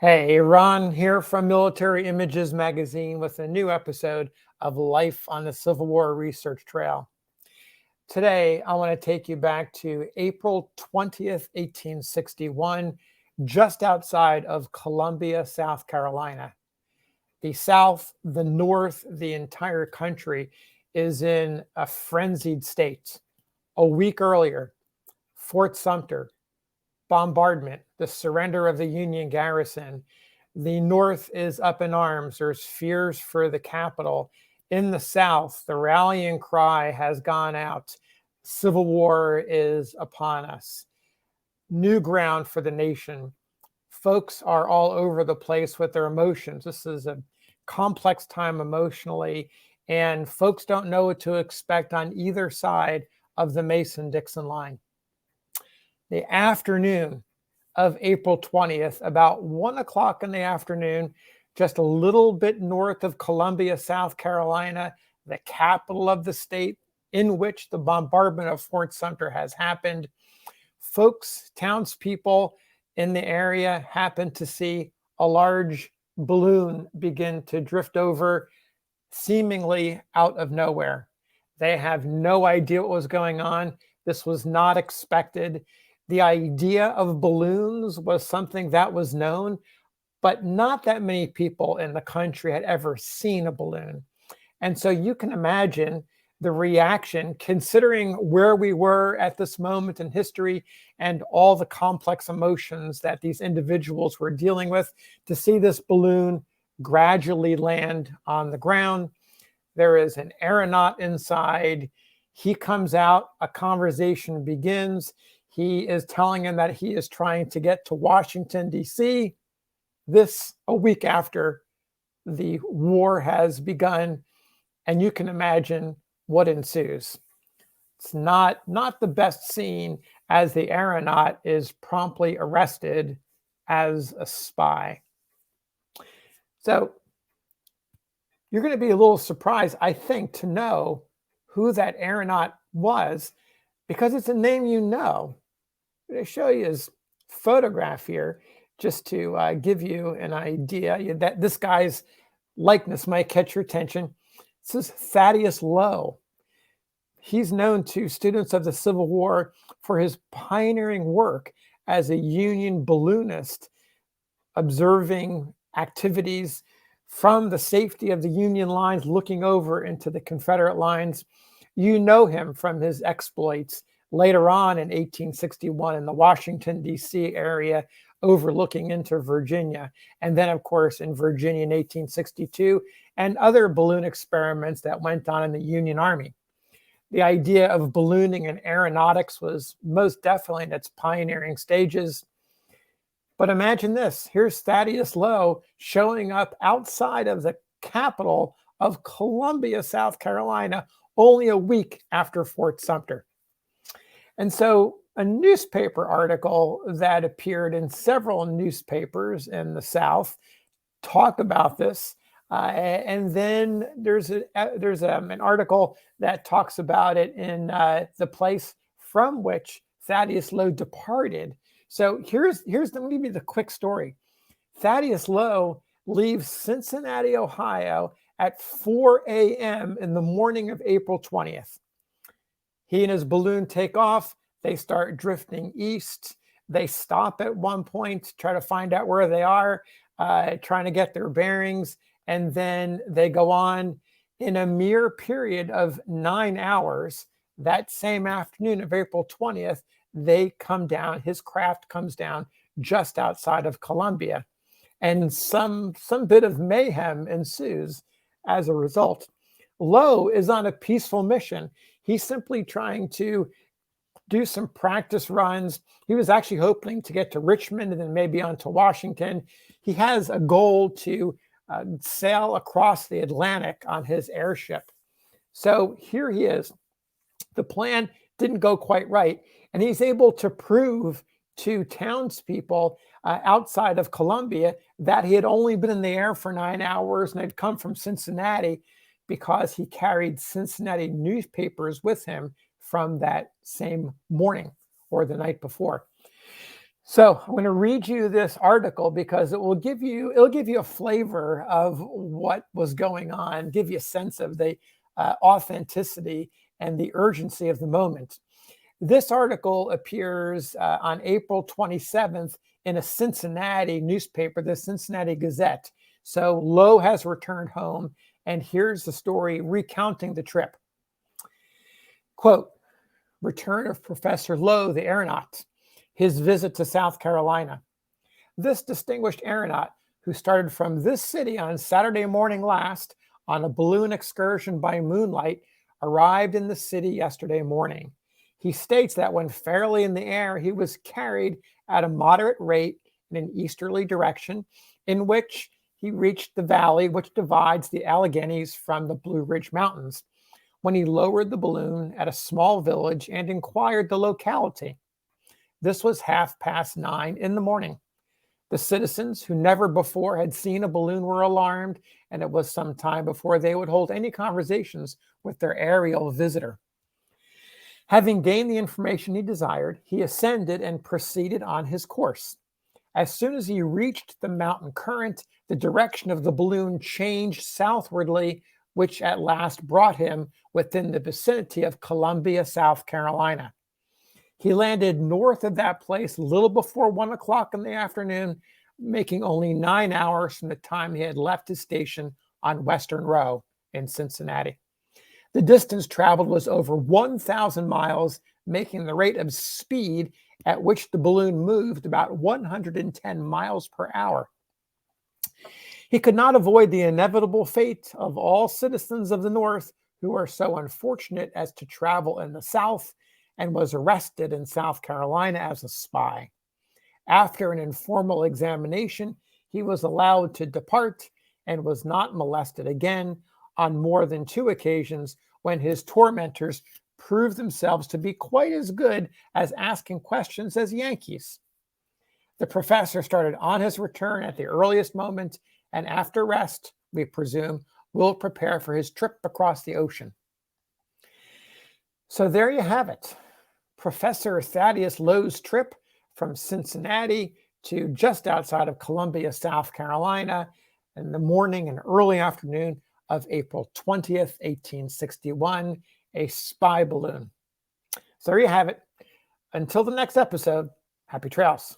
Hey, Ron here from Military Images Magazine with a new episode of Life on the Civil War Research Trail. Today, I want to take you back to April 20th, 1861, just outside of Columbia, South Carolina. The South, the North, the entire country is in a frenzied state. A week earlier, Fort Sumter, bombardment, the surrender of the Union garrison. The North is up in arms. There's fears for the capital. In the South, the rallying cry has gone out. Civil war is upon us. New ground for the nation. Folks are all over the place with their emotions. This is a complex time emotionally, and folks don't know what to expect on either side of the Mason-Dixon line. The afternoon of April 20th, about 1 o'clock in the afternoon, just a little bit north of Columbia, South Carolina, the capital of the state in which the bombardment of Fort Sumter has happened. Folks, townspeople in the area happened to see a large balloon begin to drift over, seemingly out of nowhere. They have no idea what was going on. This was not expected. The idea of balloons was something that was known, but not that many people in the country had ever seen a balloon. And so you can imagine the reaction, considering where we were at this moment in history and all the complex emotions that these individuals were dealing with, to see this balloon gradually land on the ground. There is an aeronaut inside. He comes out, a conversation begins. He is telling him that he is trying to get to Washington, D.C. This a week after the war has begun, and you can imagine what ensues. It's not the best scene, as the aeronaut is promptly arrested as a spy. So you're going to be a little surprised, I think, to know who that aeronaut was, because it's a name you know. I'm going to show you his photograph here just to give you an idea that this guy's likeness might catch your attention. This is Thaddeus Lowe. He's known to students of the Civil War for his pioneering work as a Union balloonist, observing activities from the safety of the Union lines, looking over into the Confederate lines. You know him from his exploits later on in 1861 in the Washington, D.C. area, overlooking into Virginia. And then, of course, in Virginia in 1862, and other balloon experiments that went on in the Union Army. The idea of ballooning in aeronautics was most definitely in its pioneering stages. But imagine this. Here's Thaddeus Lowe showing up outside of the capital of Columbia, South Carolina, only a week after Fort Sumter. And so a newspaper article that appeared in several newspapers in the South talked about this. And then there's an article that talks about it in the place from which Thaddeus Lowe departed. So let me give you the quick story. Thaddeus Lowe leaves Cincinnati, Ohio at 4 a.m. in the morning of April 20th. He and his balloon take off. They start drifting east. They stop at one point, try to find out where they are, trying to get their bearings. And then they go on. In a mere period of 9 hours, that same afternoon of April 20th, they come down. His craft comes down just outside of Columbia. And some bit of mayhem ensues as a result. Lowe is on a peaceful mission. He's simply trying to do some practice runs. He was actually hoping to get to Richmond and then maybe on to Washington. He has a goal to sail across the Atlantic on his airship. So here he is. The plan didn't go quite right, and he's able to prove to townspeople outside of Columbia that he had only been in the air for 9 hours and had come from Cincinnati, because he carried Cincinnati newspapers with him from that same morning or the night before. So I'm going to read you this article because it'll give you a flavor of what was going on, give you a sense of the authenticity and the urgency of the moment. This article appears on April 27th in a Cincinnati newspaper, the Cincinnati Gazette. So Lowe has returned home, and here's the story recounting the trip. Quote, return of Professor Lowe, the aeronaut, his visit to South Carolina. This distinguished aeronaut, who started from this city on Saturday morning last on a balloon excursion by moonlight, arrived in the city yesterday morning. He states that when fairly in the air, he was carried at a moderate rate in an easterly direction, in which he reached the valley which divides the Alleghenies from the Blue Ridge Mountains, when he lowered the balloon at a small village and inquired the locality. This was 9:30 in the morning. The citizens, who never before had seen a balloon, were alarmed, and it was some time before they would hold any conversations with their aerial visitor. Having gained the information he desired, he ascended and proceeded on his course. As soon as he reached the mountain current, the direction of the balloon changed southwardly, which at last brought him within the vicinity of Columbia, South Carolina. He landed north of that place a little before 1 o'clock in the afternoon, making only 9 hours from the time he had left his station on Western Row in Cincinnati. The distance traveled was over 1,000 miles, making the rate of speed at which the balloon moved about 110 miles per hour. He could not avoid the inevitable fate of all citizens of the North who are so unfortunate as to travel in the South, and was arrested in South Carolina as a spy. After an informal examination, he was allowed to depart and was not molested again on more than 2 occasions when his tormentors proved themselves to be quite as good as asking questions as Yankees. The professor started on his return at the earliest moment, and after rest, we presume, will prepare for his trip across the ocean. So there you have it. Professor Thaddeus Lowe's trip from Cincinnati to just outside of Columbia, South Carolina, in the morning and early afternoon of April 20th, 1861, a spy balloon. So there you have it. Until the next episode, happy trails.